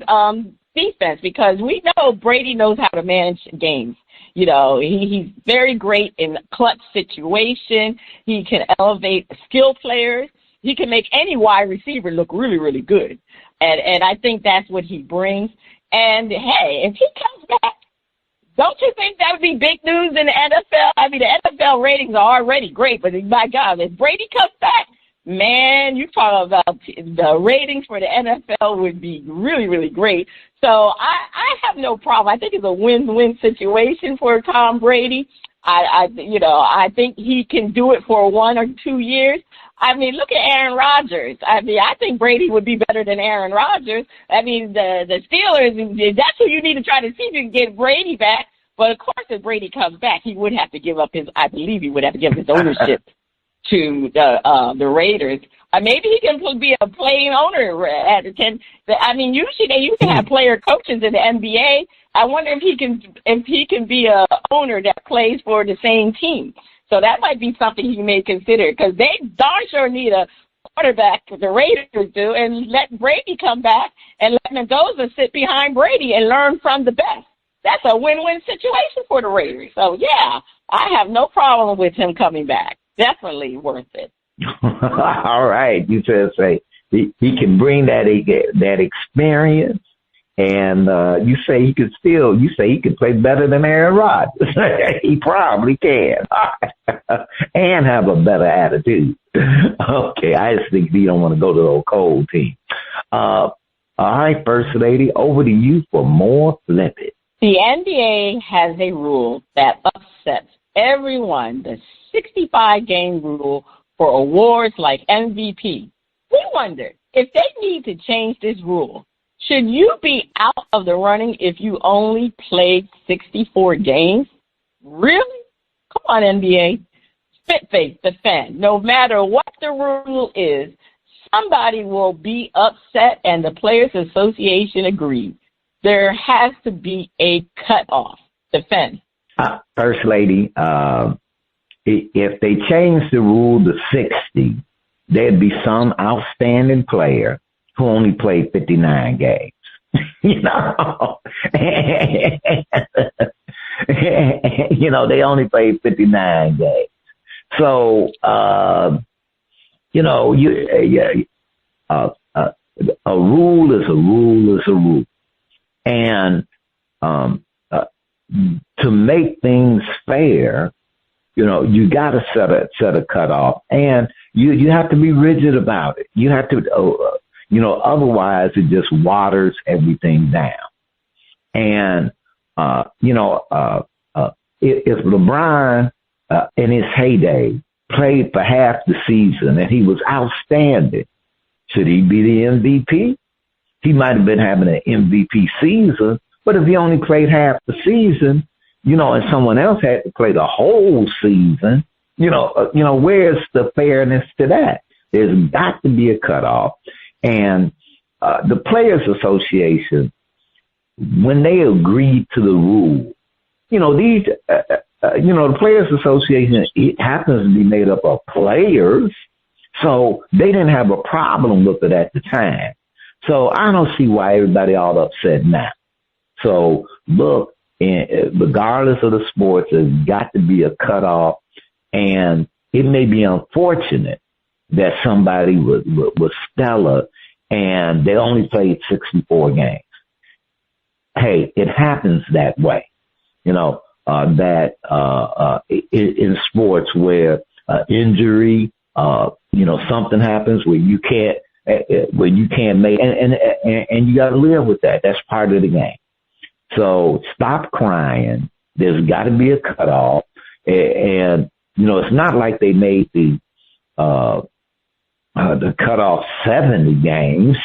defense, because we know Brady knows how to manage games. He's very great in clutch situation. He can elevate skill players. He can make any wide receiver look really, really good. And I think that's what he brings. And, hey, if he comes back, don't you think that would be big news in the NFL? I mean, the NFL ratings are already great, but my God, if Brady comes back, man, you talk about the ratings for the NFL would be really, really great. So I have no problem. I think it's a win-win situation for Tom Brady. I think he can do it for 1 or 2 years. I mean, look at Aaron Rodgers. I think Brady would be better than Aaron Rodgers. I mean, the Steelers, that's who you need to try to see if you can get Brady back. But, of course, if Brady comes back, he would have to give up his ownership to the Raiders. May be he can be a playing owner. Usually they used to have player coaches in the NBA. I wonder if he can be a owner that plays for the same team. So that might be something he may consider, because they darn sure need a quarterback, the Raiders do, and let Brady come back and let Mendoza sit behind Brady and learn from the best. That's a win-win situation for the Raiders. So, yeah, I have no problem with him coming back. Definitely worth it. All right. You just say he can bring that experience, and you say he could play better than Aaron Rodgers. He probably can. And have a better attitude. Okay, I just think you don't want to go to the cold team. All right, First Lady, over to you for more Flip It. The NBA has a rule that upsets everyone, the 65-game rule for awards like MVP. We wonder if they need to change this rule. Should you be out of the running if you only played 64 games? Really? Come on, NBA. Spitface, defend. No matter what the rule is, somebody will be upset, and the Players Association agreed. There has to be a cutoff. Defend. First Lady, if they change the rule to 60, there'd be some outstanding player who only played 59 games. They only played 59 games. So, a rule is a rule is a rule. And to make things fair, you got to set a cutoff, and you have to be rigid about it. You have to, otherwise it just waters everything down. And if LeBron in his heyday played for half the season and he was outstanding, should he be the MVP? He might have been having an MVP season, but if he only played half the season, and someone else had to play the whole season, where's the fairness to that? There's got to be a cutoff. And the Players Association, when they agreed to the rule, the Players Association, it happens to be made up of players, so they didn't have a problem with it at the time. So I don't see why everybody all upset now. So look, regardless of the sports, there's got to be a cutoff, and it may be unfortunate that somebody was stellar and they only played 64 games. Hey, it happens that way, in sports where injury, something happens where you can't make, and you got to live with that. That's part of the game. So stop crying. There's got to be a cutoff, and it's not like they made the to cut off 70 games,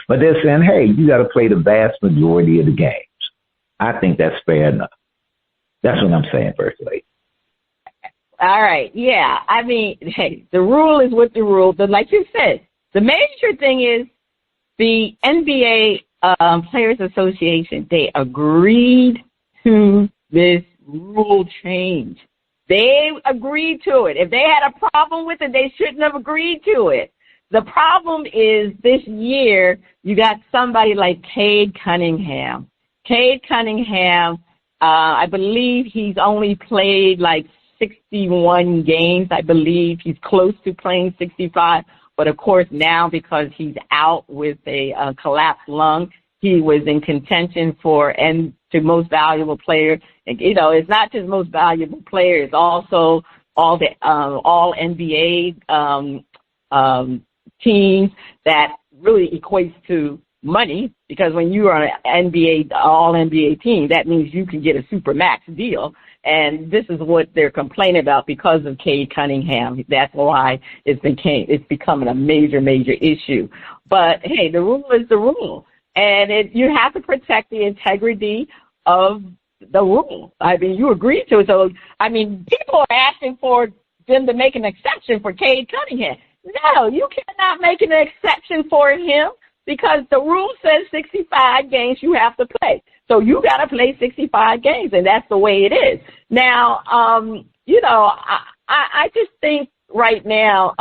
but they're saying, hey, you got to play the vast majority of the games. I think that's fair enough. That's what I'm saying, First Lady. All right. Yeah. I mean, hey, the rule is what the rule. But like you said, the major thing is the NBA Players Association, they agreed to this rule change. They agreed to it. If they had a problem with it, they shouldn't have agreed to it. The problem is this year you got somebody like Cade Cunningham. Cade Cunningham, I believe he's only played like 61 games. I believe he's close to playing 65. But, of course, now because he's out with a collapsed lung, he was in contention for to most valuable player. And, it's not just most valuable player. It's also all the all NBA teams that really equates to money, because when you are an all NBA team, that means you can get a super max deal. And this is what they're complaining about because of Cade Cunningham. That's why it's becoming a major, major issue. But, hey, the rule is the rule. And you have to protect the integrity of the rule. I mean, you agree to it. So, I mean, people are asking for them to make an exception for Cade Cunningham. No, you cannot make an exception for him because the rule says 65 games you have to play. So you got to play 65 games, and that's the way it is. Now, I just think right now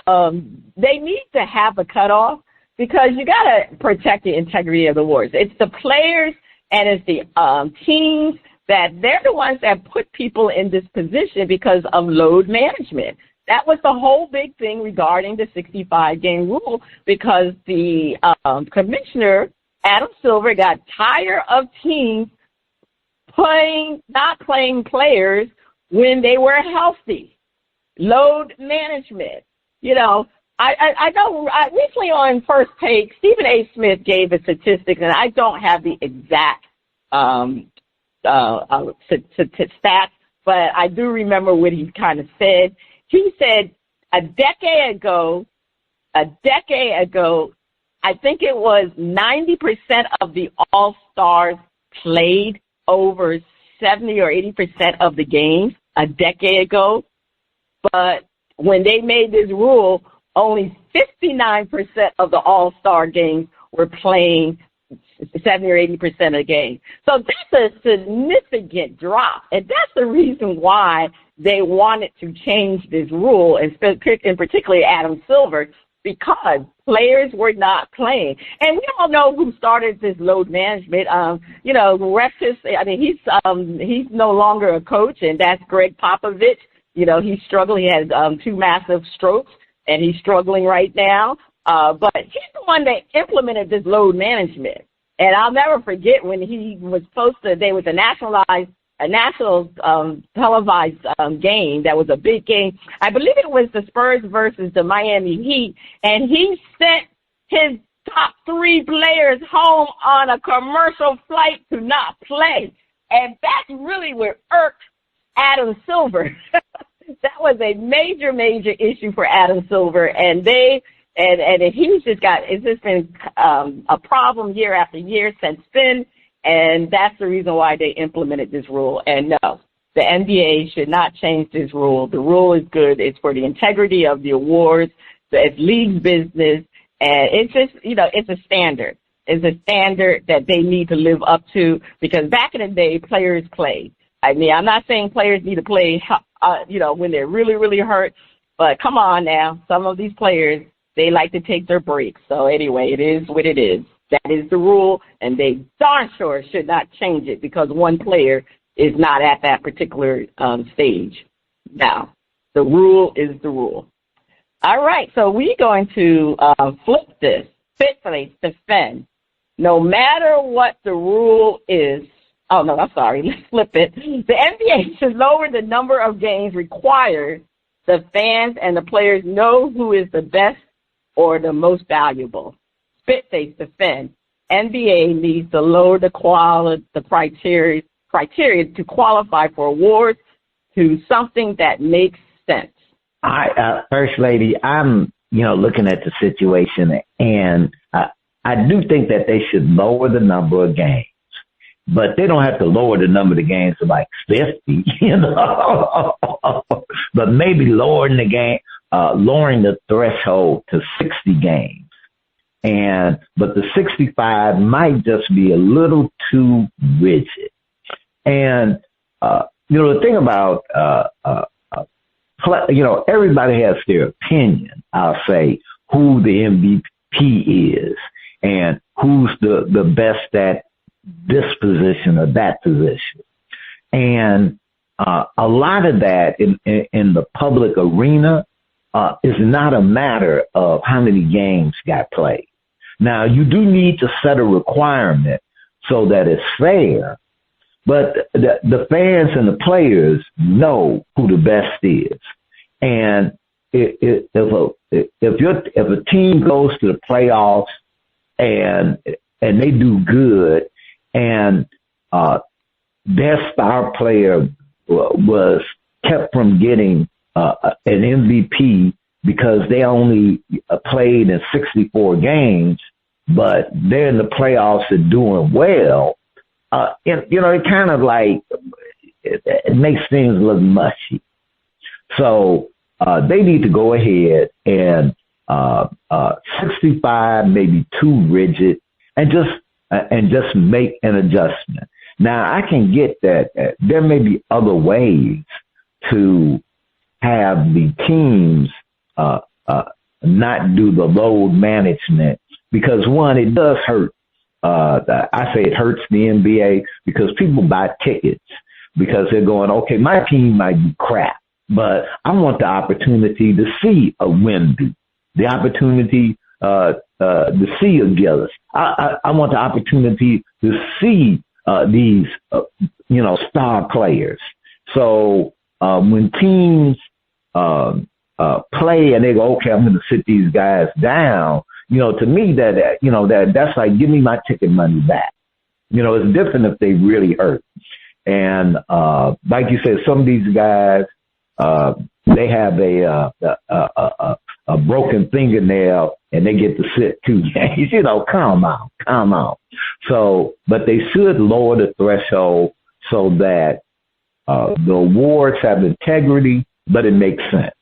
they need to have a cutoff because you got to protect the integrity of the awards. It's the players and it's the teams that they're the ones that put people in this position because of load management. That was the whole big thing regarding the 65-game rule because the commissioner, Adam Silver, got tired of teams not playing players when they were healthy. Load management. I know recently on First Take, Stephen A. Smith gave a statistics, and I don't have the exact stats, but I do remember what he kind of said. He said a decade ago, I think it was 90% of the All-Stars played over 70 or 80% of the games a decade ago. But when they made this rule, only 59% of the All-Star games were playing 70 or 80% of the game. So that's a significant drop. And that's the reason why they wanted to change this rule, and particularly Adam Silver, because players were not playing. And we all know who started this load management. He's no longer a coach, and that's Greg Popovich. He's struggling. He has 2 massive strokes, and he's struggling right now. But he's the one that implemented this load management. And I'll never forget when he was there was a national televised game that was a big game. I believe it was the Spurs versus the Miami Heat, and he sent his top 3 players home on a commercial flight to not play. And that's really what irked Adam Silver. That was a major, major issue for Adam Silver, and it's just been a problem year after year since then. And that's the reason why they implemented this rule. And no, the NBA should not change this rule. The rule is good. It's for the integrity of the awards. It's league business. And it's just, it's a standard. It's a standard that they need to live up to because back in the day, players played. I mean, I'm not saying players need to play, when they're really, really hurt. But come on now. Some of these players, they like to take their breaks. So anyway, it is what it is. That is the rule, and they darn sure should not change it because one player is not at that particular stage. Now, the rule is the rule. All right, so we're going to flip this. Spitface, defend. No matter what the rule is, let's flip it. The NBA should lower the number of games required. The fans and the players know who is the best or the most valuable. Spitface, defend. NBA needs to lower the criteria to qualify for awards to something that makes sense. First Lady, I'm looking at the situation, and I do think that they should lower the number of games, but they don't have to lower the number of games to like 50, but maybe lowering the threshold to 60 games. But the 65 might just be a little too rigid. And, the thing about, everybody has their opinion, I'll say, who the MVP is and who's the best at this position or that position. And a lot of that in the public arena is not a matter of how many games got played. Now, you do need to set a requirement so that it's fair, but the fans and the players know who the best is. And if a team goes to the playoffs and they do good, and their star player was kept from getting an MVP because they only played in 64 games, but they're in the playoffs and doing well, it kind of like it makes things look mushy. So they need to go ahead and 65 may be too rigid, and just make an adjustment. Now, I can get that there may be other ways to have the teams not do the load management, because one, it does hurt. I say it hurts the NBA because people buy tickets because they're going, okay, my team might be crap, but I want the opportunity to see a Wemby, the opportunity to see a Gillis. I want the opportunity to see these, star players. So when teams play and they go, okay, I'm going to sit these guys down, to me that's like, give me my ticket money back. It's different if they really hurt. And like you said, some of these guys, they have a broken fingernail and they get to sit 2 games. Calm out. So, but they should lower the threshold so that the awards have integrity, but it makes sense.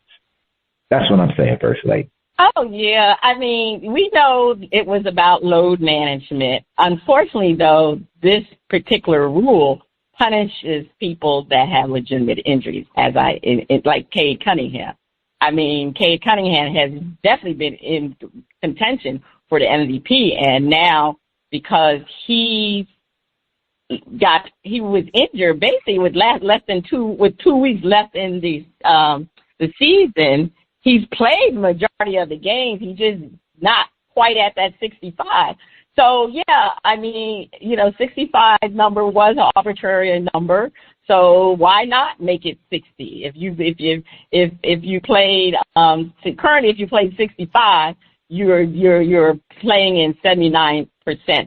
That's what I'm saying, First Lady. Oh, yeah. I mean, we know it was about load management. Unfortunately, though, this particular rule punishes people that have legitimate injuries, like Cade Cunningham. I mean, Cade Cunningham has definitely been in contention for the MVP, and now because he was injured basically with less than 2 weeks left in the season. He's played the majority of the games. He's just not quite at that 65. So yeah, I mean, 65 number was an arbitrary number. So why not make it 60? If you played currently, if you played 65, you're playing in 79%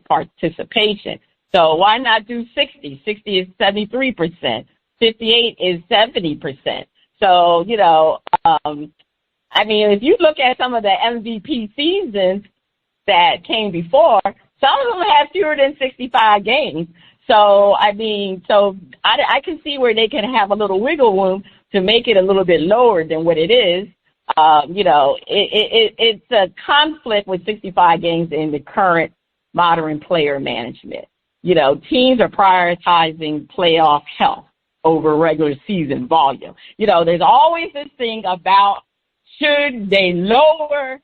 participation. So why not do 60? 60 is 73%. 58 is 70%. So I mean, if you look at some of the MVP seasons that came before, some of them have fewer than 65 games. So, I mean, I can see where they can have a little wiggle room to make it a little bit lower than what it is. It's a conflict with 65 games in the current modern player management. Teams are prioritizing playoff health over regular season volume. There's always this thing about, should they lower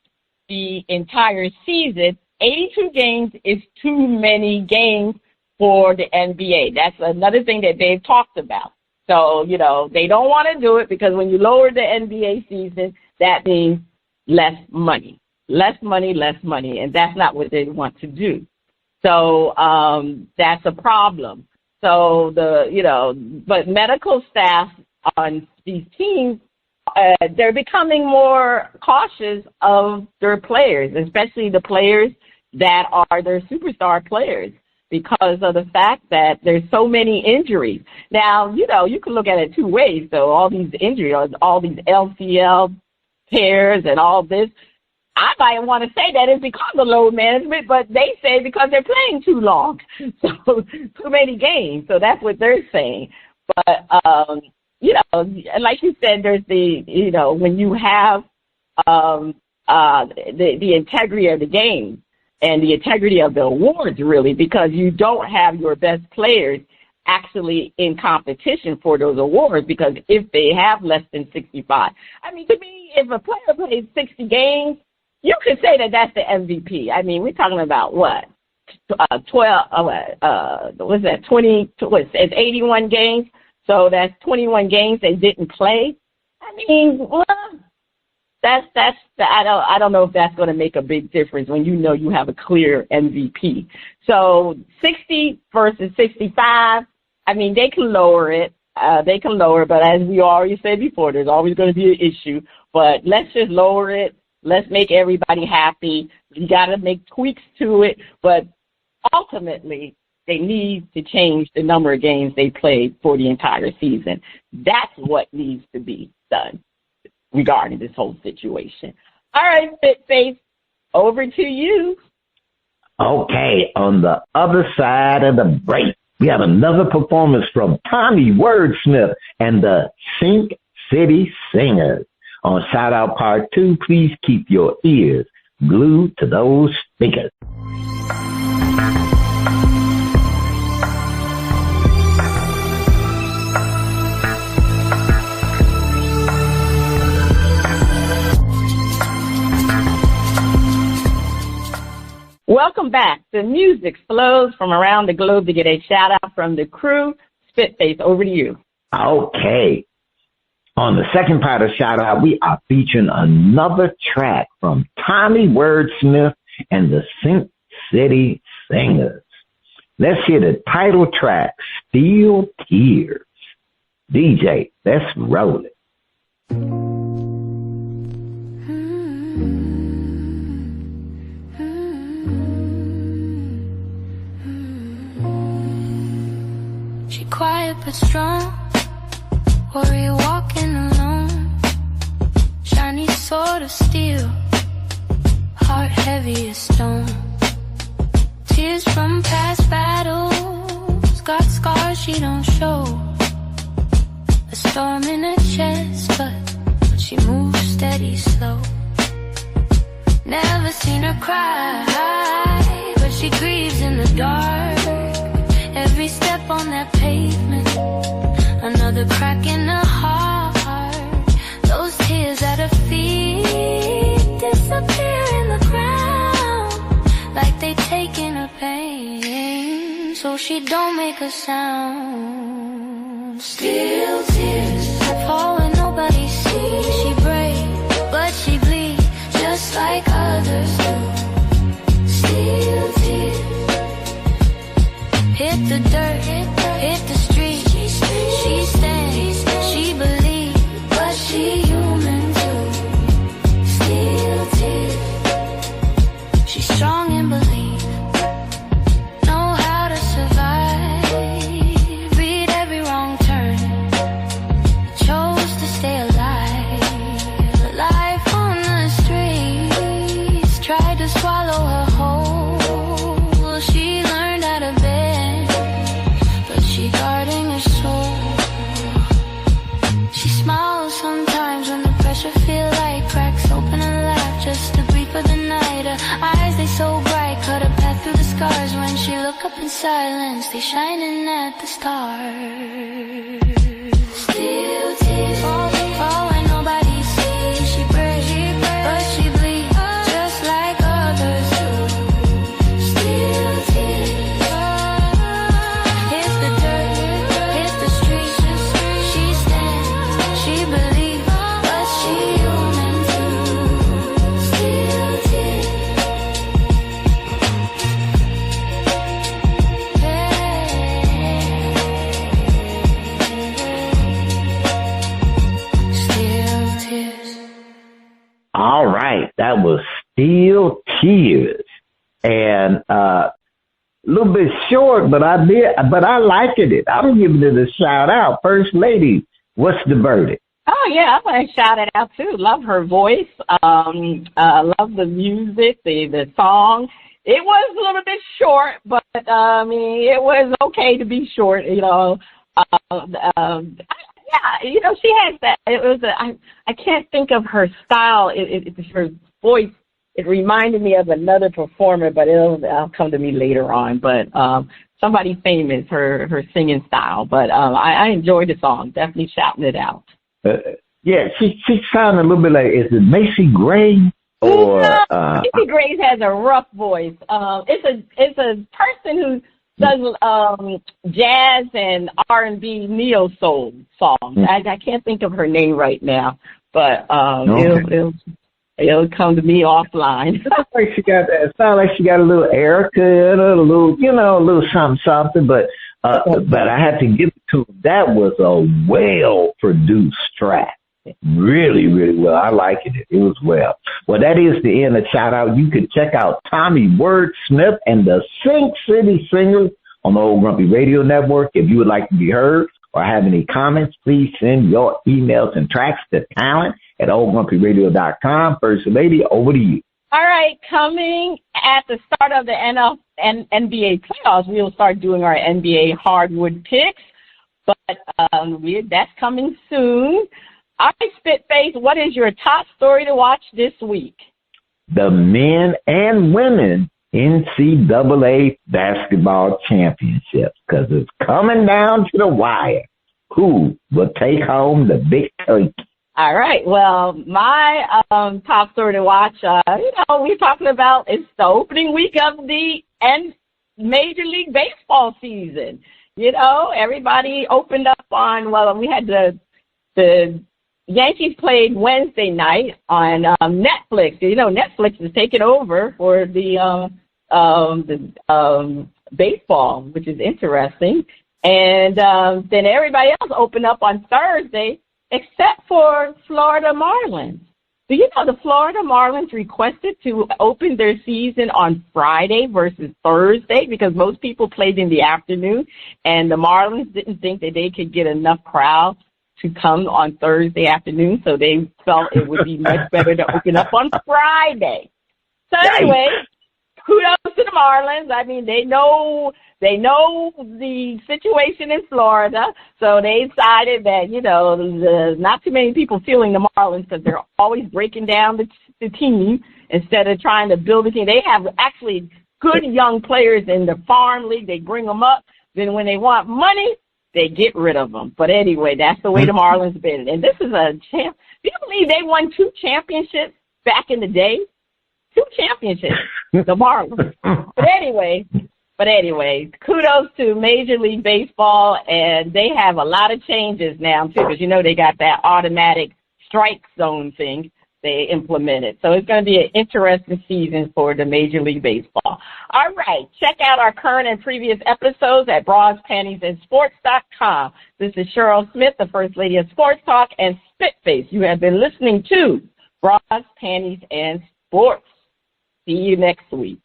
the entire season? 82 games is too many games for the NBA. That's another thing that they've talked about. So, they don't want to do it because when you lower the NBA season, that means less money, and that's not what they want to do. So that's a problem. So but medical staff on these teams, they're becoming more cautious of their players, especially the players that are their superstar players, because of the fact that there's so many injuries. Now, you can look at it 2 ways, though. All these injuries, all these LCL tears and all this, I might want to say that it's because of load management, but they say because they're playing too long, so too many games. So that's what they're saying. But you know, and like you said, there's the, you know, when you have the integrity of the game and the integrity of the awards, really, because you don't have your best players actually in competition for those awards, because if they have less than 65, I mean, to me, if a player plays 60 games, you could say that that's the MVP. I mean, we're talking about what? 81 games. So that's 21 games they didn't play. I mean, well, I don't know if that's going to make a big difference when you know you have a clear MVP. So 60 versus 65, I mean, they can lower it. But as we already said before, there's always going to be an issue. But let's just lower it. Let's make everybody happy. You got to make tweaks to it. But ultimately, they need to change the number of games they played for the entire season. That's what needs to be done regarding this whole situation. All right, Spitface, over to you. Okay, on the other side of the break, we have another performance from Tommy Wordsmith and the Sink City Singers. On Shout Out Part 2, please keep your ears glued to those speakers. Welcome back. The music flows from around the globe to get a shout out from the crew. Spitface, over to you. Okay. On the second part of Shout Out, we are featuring another track from Tommy Wordsmith and the Sink City Singers. Let's hear the title track, Still Tears. DJ, let's roll it. She quiet but strong, warrior walking alone, shiny sword of steel, heart heavy as stone. Tears from past battles, got scars she don't show. A storm in her chest, but she moves steady, slow. Never seen her cry, but she grieves in the dark. Every step on that pavement, another crack in her heart. Those tears at her feet disappear in the ground, like they taking her pain, so she don't make a sound. Still tears fall when nobody sees. She breaks, but she bleeds just like others do. Still tears hit the dirt, hit the street. She stands, she believes, but she human too. Still tears, she's strong and believes, know how to survive. Read every wrong turn, chose to stay alive. Life on the streets tried to swallow her whole. She learned how to bend, but she guarding her soul. She smiles sometimes when the pressure feel like cracks open and laugh just to breathe for the night. Her eyes, they so bright, cut a path through the scars. When she look up in silence, they shining at the stars. Still tears fall when nobody sees. She breaks, but she bleeds just like others do. Still tears hit the dirt, hit the streets. She stands, she believes, but she human too. Still tears. Still tears. All right, that was Still Tears. And a little bit short, but I liked it. I'm giving it a shout out. First Lady, what's the verdict? Oh, yeah, I want to shout it out, too. Love her voice. Love the music, the song. It was a little bit short, but, I mean, it was okay to be short, you know. Yeah, you know, she has that. It was I can't think of her style. Her voice. It reminded me of another performer, but it'll come to me later on. But somebody famous, her singing style. But I enjoyed the song. Definitely shouting it out. Yeah, she sounded a little bit like, is it Macy Gray? Or Macy Gray has a rough voice. It's a person who does jazz and R&B neo soul songs. I can't think of her name right now, but it'll come to me offline. It sounds like she got a little haircut, a little something, but I had to give it to her. That was a well-produced track. Really, really well. I liked it. It was well. Well, that is the end of shout out. You can check out Tommy Wordsmith and the Sink City Singers on the Old Grumpy Radio Network. If you would like to be heard or have any comments, please send your emails and tracks to talent@oldgrumpyradio.com. First Lady, over to you. All right, coming at the start of the NBA playoffs, we'll start doing our NBA hardwood picks, but that's coming soon. All right, Spitface, what is your top story to watch this week? The men and women NCAA basketball championships, because it's coming down to the wire. Who will take home the big turkey? All right. Well, my top story to watch, we're talking about it's the opening week of the Major League Baseball season. You know, everybody opened up on, we had the Yankees played Wednesday night on Netflix. You know, Netflix is taking over for the baseball, which is interesting. And then everybody else opened up on Thursday, except for Florida Marlins. Do you know the Florida Marlins requested to open their season on Friday versus Thursday because most people played in the afternoon, and the Marlins didn't think that they could get enough crowds to come on Thursday afternoon, so they felt it would be much better to open up on Friday. So anyway, kudos to the Marlins. I mean, they know the situation in Florida, so they decided that, not too many people feeling the Marlins because they're always breaking down the team instead of trying to build a team. They have actually good young players in the farm league. They bring them up. Then when they want money, they get rid of them. But anyway, that's the way the Marlins been. And this is a champ. Do you believe they won 2 championships back in the day? 2 championships, the Marlins. But anyway, kudos to Major League Baseball, and they have a lot of changes now, too, because, they got that automatic strike zone thing they implemented. So it's going to be an interesting season for the Major League Baseball. All right, check out our current and previous episodes at BrasPantiesandSports.com. This is Cheryl Smith, the First Lady of Sports Talk, and Spitface. You have been listening to Bras, Panties, and Sports. See you next week.